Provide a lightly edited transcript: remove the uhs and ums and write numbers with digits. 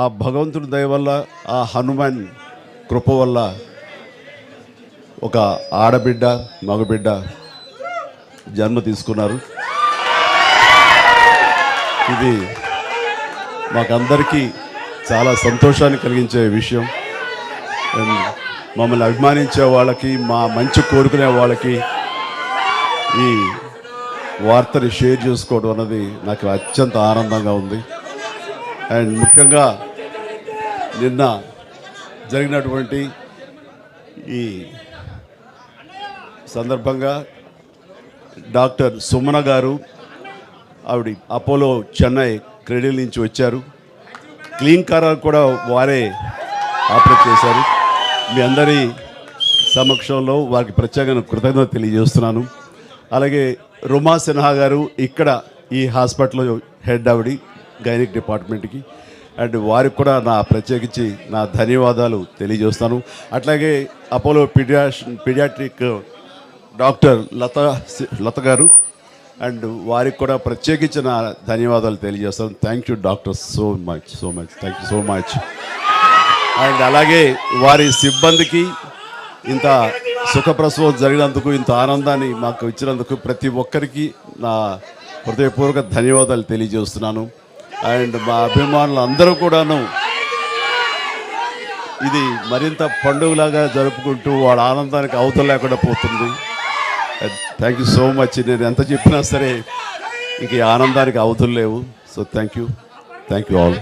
ఆ భగవంతుడి దయ వల్ల, ఆ హనుమాన్ కృప వల్ల ఒక ఆడబిడ్డ మగబిడ్డ జన్మ తీసుకున్నారు. ఇది మాకందరికీ చాలా సంతోషాన్ని కలిగించే విషయం. మమ్మల్ని అభిమానించే వాళ్ళకి, మా మంచి కోరుకునే వాళ్ళకి ఈ వార్తని షేర్ చేసుకోవడం అన్నది నాకు అత్యంత ఆనందంగా ఉంది. అండ్ ముఖ్యంగా నిన్న జరిగినటువంటి ఈ సందర్భంగా డాక్టర్ సుమన గారు, ఆవిడ అపోలో చెన్నై క్రెడిల్ నుంచి వచ్చారు. క్లీన్ కార్ కూడా వారే ఆపరేట్ చేశారు. మీ అందరి సమక్షంలో వారికి ప్రత్యేకంగా కృతజ్ఞత తెలియజేస్తున్నాను. అలాగే రుమా సిన్హా గారు ఇక్కడ ఈ హాస్పిటల్లో హెడ్ ఆవిడ గైనిక్ డిపార్ట్మెంట్కి, వారికి కూడా నా ప్రత్యేకించి నా ధన్యవాదాలు తెలియజేస్తాను. అట్లాగే అపోలో పీడియాట్రిక్ డాక్టర్ లత గారు వారికి కూడా ప్రత్యేకించి నా ధన్యవాదాలు తెలియజేస్తాను. Thank you doctor, so much thank you so much. అలాగే వారి సిబ్బందికి ఇంత సుఖప్రసవం జరిగినందుకు, ఇంత ఆనందాన్ని మాకు ఇచ్చినందుకు ప్రతి ఒక్కరికి నా హృదయపూర్వక ధన్యవాదాలు తెలియజేస్తున్నాను. మా అభిమానులు అందరూ కూడాను ఇది మరింత పండుగలాగా జరుపుకుంటూ వాళ్ళ ఆనందానికి అవతల లేకుండా పోతుంది. Thank you so much. నేను ఎంత చెప్పినా సరే ఇంక ఈ ఆనందానికి అవతులు లేవు. So thank you all.